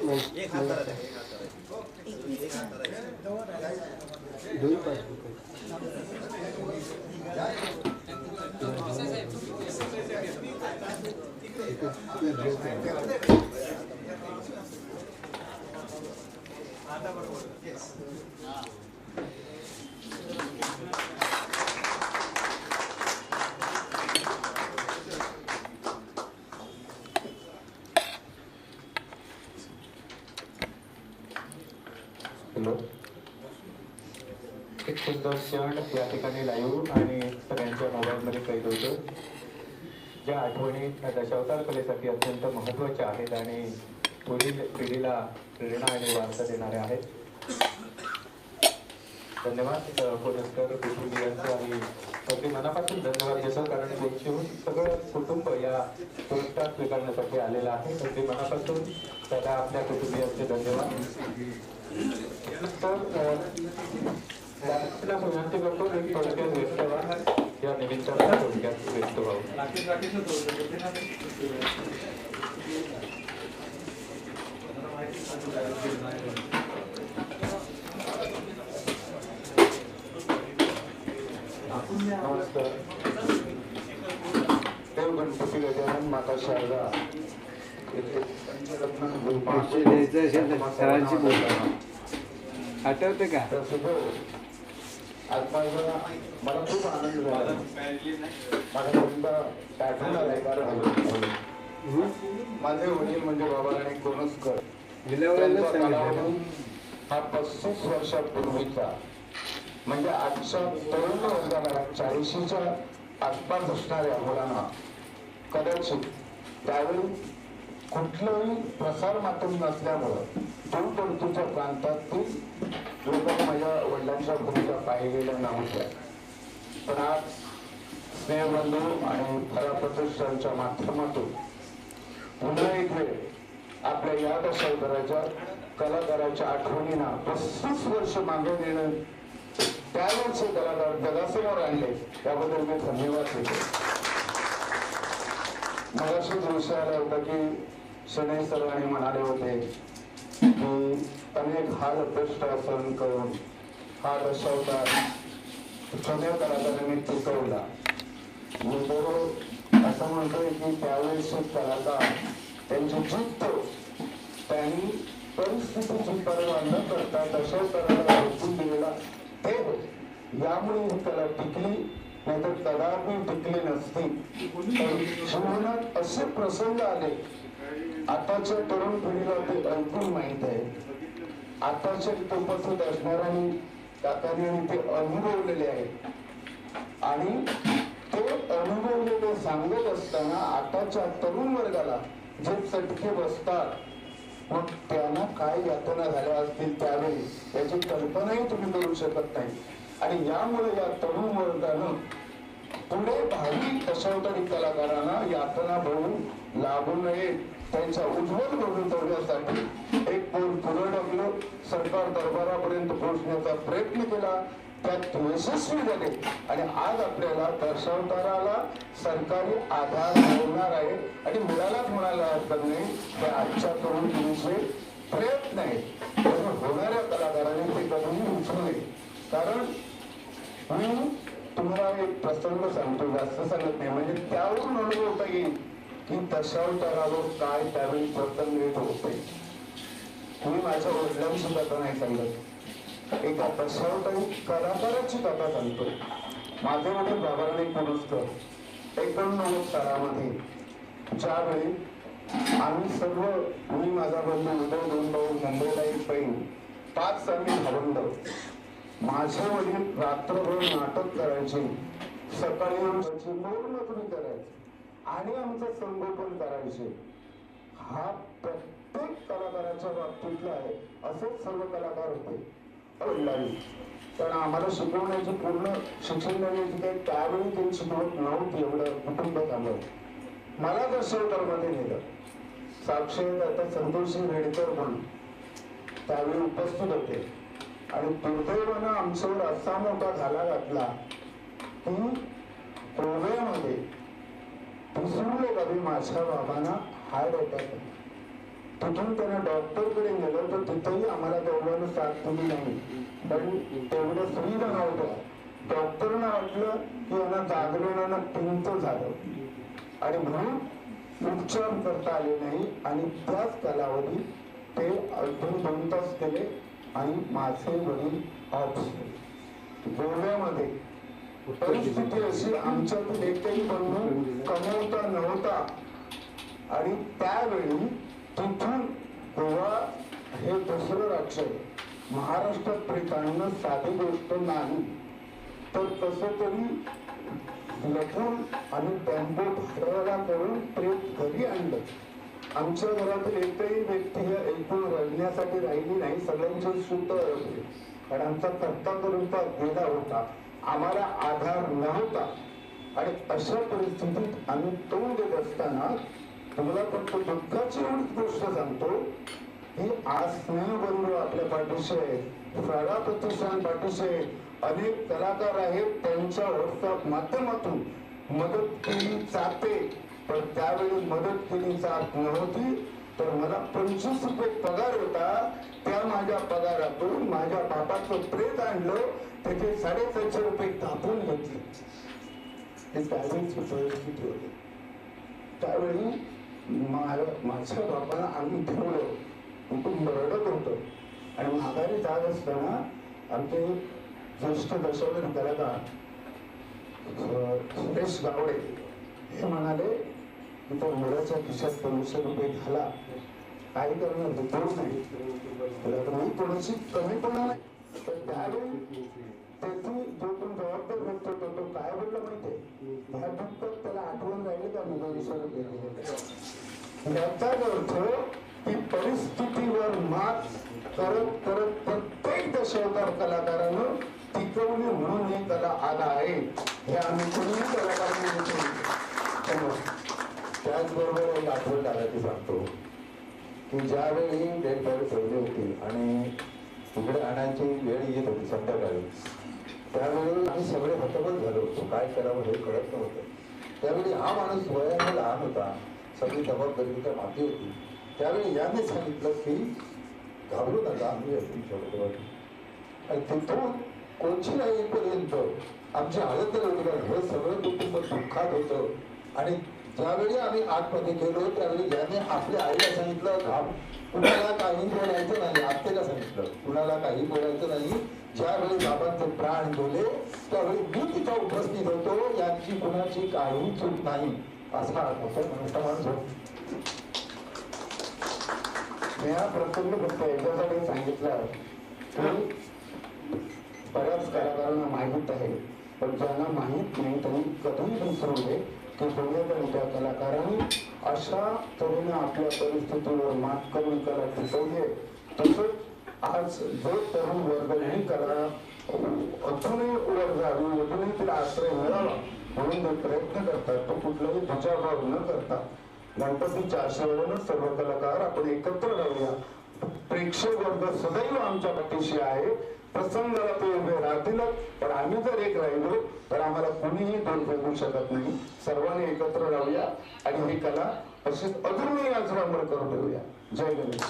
एक हात धरा, एक हात धरा, एक हात धरा. दोन्ही पासबुक आता बरोबर. हॅलो, एक सुंदर क्षण या ठिकाणी लाईव्ह आणि सगळ्यांच्या मोबाईलमध्ये कैद होतो. ज्या आठवणी दशावतार कलेसाठी अत्यंत महत्त्वाच्या आहेत आणि पुढील पिढीला प्रेरणा आणि वारसा देणाऱ्या आहेत. धन्यवाद पुरस्कार कुटुंबियांचं आणि अगदी मनापासून धन्यवाद देतो, कारण त्यांच्याहून सगळं कुटुंब या पुरस्कार स्वीकारण्यासाठी आलेलं आहे. अगदी मनापासून त्याला आपल्या कुटुंबियांचे धन्यवाद. तर विनंती करतो एक थोडक्यात व्यक्त व्हा, या निमित्तानं थोडक्यात व्यक्त व्हावं. नमस्कार. देव गणपती गजानन माता शारदा सरांची बोलतो आठवते का? आज मला खूप आनंद झाला. माझा मुलगा पॅटर्नला आहे, कारण माझे वडील म्हणजे बाबाराणी कोणसकर हा 35 वर्षापूर्वीचा, म्हणजे आजच्या तरुण वर्गाला 40च्या आसपास असणाऱ्या मुलांना कदाचित त्यावेळी कुठलंही प्रसार माध्यम नसल्यामुळं दूरदूरच्या प्रांतातील लोक माझ्या वडिलांच्या भूमिका पाहिलेल्या नव्हत्या. पण आज स्नेहबंधू आणि फराप्रतिष्ठानच्या माध्यमातून पुन्हा एक वेळ आपल्या या दशावताराच्या कलाकाराच्या आठवणींना 35 वर्ष मागे नेणं, त्यावेळेचे कलाकार जगासमोर आणले, त्याबद्दल मी धन्यवाद देतो. मगाशीच विषय आला होता की शनई सरांनी म्हणाले होते की अनेक हाल कष्ट सहन करून हा दशावतार छोट्या कलाकारांनी टिकवला. मी बरोबर असं म्हणतोय की त्यावेळेचे कलाकार त्यांची जिद्द, त्यांनी परिस्थितीची पर्वा न करता दशावताराला झोपून दिलेला ते होते. यामुळे ही कला टिकली, नाहीतर कदापि टिकली नसती. जीवनात असे प्रसंग आले, आताच्या तरुण पिढीला ते ऐकून माहित आहे. आताच्या उपस्थित असणाऱ्यांनी काकांनी ते अनुभवलेले आहेत आणि ते अनुभवलेले सांगत असताना आताच्या तरुण वर्गाला जे चटके बसतात, मग त्यांना काय यातना झाल्या असतील त्यावेळी याची कल्पनाही तुम्ही करू शकत नाही. आणि यामुळे या तरुण वर्गानं पुढे भावी दशावतारी कलाकारांना यातना भरून लागू नये, त्यांच्या उज्ज्वल भवितव्यासाठी एक पाऊल पुढे टाकलं, सरकार दरबारापर्यंत पोहोचण्याचा प्रयत्न केला, त्यात यशस्वी झाले आणि आज आपल्याला दशावताराला सरकारी आधार मिळणार आहे. आणि मिळालाच म्हणायला हरकत नाही, हे आजच्या तरुण पिढीचे प्रयत्न आहेत. होणाऱ्या कलाकारांनी ते कधीही उचलू नये. कारण मी तुम्हाला एक प्रसंग सांगतो, जास्त सांगत नाही, म्हणजे त्यावरून अनुभवता येईल की दशावतारावर काय त्यावेळी प्रसंग येत होते. तुम्ही माझ्या वडिलांची कथा नाही सांगत, एका दशावतारी कलाकाराची कथा सांगतोय. माझे वडील बाबाराणी कोणसकर 89 सालामध्ये ज्यावेळी आम्ही सर्व, मी माझा बंधू उदय, 2 भाऊ मुंबईला एक बहीण, 5 आम्ही भावंड. माझे वडील रात्रभर नाटक करायचे, सकाळी मोलमजुरी करायचे आणि आमचं संगोपन करायचे. हा प्रत्येक कलाकाराच्या बाबतीतला आहे. असेच सर्व कलाकार होते वडिलांनी, कारण आम्हाला शिकवण्याची पूर्ण शिक्षण देण्याची काही त्यावेळी काही शिकवत नव्हती. एवढं कुटुंब झालं. मला दशावतारमध्ये नेलं. साक्षी आता संतोषसिंग रेडकर म्हणून त्यावेळी उपस्थित होते आणि दुर्दैवानं आमच्यावर असा मोठा घाला घातला की गोव्यामध्ये दुसरे कधी माझ्या बाबांना हार्ट अटॅक. तिथून त्यांना डॉक्टरकडे गेलं तर तिथंही आम्हाला दोघांना साथ दिली नाही, पण तेवढ्या सुविधा नव्हत्या. डॉक्टरना वाटलं की यांना जागरणानं पिंत झालं आणि म्हणून उपचार करता आले नाही आणि त्याच कालावधीत ते अजून 2 तास केले आणि माझे वडील ऑफ झाले. गोव्यामध्ये परिस्थिती अशी, आमच्यातील एकही बंधू कमवता नव्हता आणि त्यावेळी तिथून गोवा हे दुसरं राज्य महाराष्ट्रात प्रेत आणणं साधी गोष्ट नाही. तर कसं तरी लपून आणि टेम्पो भाड्याला करून प्रेत घरी आणलं. आमच्या घरातील एकही व्यक्ती हे ऐकून रडण्यासाठी राहिली नाही, सगळ्यांचे सुद्धा रडले. कारण आमचा करता करूनचा गेला होता, आम्हाला आधार नव्हता आणि अशा परिस्थितीत आम्ही तोंड देत असताना तुम्हाला फक्त दुःखाची एवढीच गोष्ट सांगतो की आज स्नेहबंधू आपल्या पाठीशी आहे, सारा प्रतिष्ठान पाठीशी आहे, अनेक कलाकार आहेत, त्यांच्या व्हॉट्सअप माध्यमातून मदत केली जाते. पण त्यावेळी मदत केली जात नव्हती. तर मला 25 रुपये पगार होता, त्या माझ्या पगारातून माझ्या बापाचं प्रेत आणलं, त्याचे 750 रुपये कापून घेतले. हे त्यावेळीची परिस्थिती होती. त्यावेळी माझ्या बापाला आम्ही ठेवलं, कुटुंब रडत होतं आणि माघारी जात असताना आमचे ज्येष्ठ दशावतारी कलाकार सुरेश गावडे हे म्हणाले की तो मुलाच्या खिशात 200 रुपये घाला, काही करणार होतो नाही, तुला तर मी थोडीशी कमीपणा नाही. पण त्यावेळी त्याची जो पण जबाबदार व्यक्ती होता तो काय बोलला माहितीये, ह्या दुःखात त्याला आठवण राहिली का मी 200 रुपये दिले. याचाच अर्थ की परिस्थितीवर मात करत करत प्रत्येक दशावतार कलाकारानं टिकवली म्हणून ही कला आला आहे, हे आम्ही कोणी कलाकारांनी. त्याचबरोबर एक आठवण टाकायची सांगतो की ज्यावेळी डेड बॉडी ठेवली होती आणि तिकडे आणायची वेळ येत होती संध्याकाळी, त्यावेळी आम्ही सगळे हतबल झालो होतो, काय करावं हे कळत नव्हतं. त्यावेळी हा माणूस वयाने लहान होता, सगळी जबाबदारी त्या माती होती. त्यावेळी याने सांगितलं की घाबरू नका, आम्ही अगदी ठेवतो. आणि तिथून कोणची नाही पर्यंत आमची हालत होती, हे सगळं कुटुंब दुःखात होतं. आणि ज्यावेळी आम्ही आतमध्ये गेलो त्यावेळी याने आपल्या आईला सांगितलं कुणाला काही बोलायचं नाही, आत्तेला सांगितलं कुणाला काही बोलायचं नाही. ज्यावेळी बाबांचे प्राण गेले त्यावेळी मी तिथं उपस्थित होतो, यांची कुणाची काही चूक नाही, असा माणूस होता. मी हा प्रसंग फक्त याच्यासाठी सांगितलं की बऱ्याच कलाकारांना माहीत आहे, पण ज्यांना माहीत नाही त्यांनी कधीही विसरू नये की पुण्याच्या कलाकारांनी अशा तऱ्हेने आपल्या परिस्थितीवर मात करून कला टिकवली. तसंच आज जो तरुण वर्ग ही कला अजूनही वर जावी, अजूनही तिला आश्रय मिळावा म्हणून जे प्रयत्न करतात, तो कुठलाही दुजाभाव न करता गणपतीच्या आशीर्वादानं सर्व कलाकार आपण एकत्र राहूया. प्रेक्षक वर्ग सदैव आमच्या पाठीशी आहे, प्रसंगाला ते उभे राहतीलच, पण आम्ही जर एक राहिलो तर आम्हाला कुणीही दूर फेकू शकत नाही. सर्वांनी एकत्र राहूया आणि ही कला अशीच अजूनही आजरामर करून ठेवूया. जय गणेश.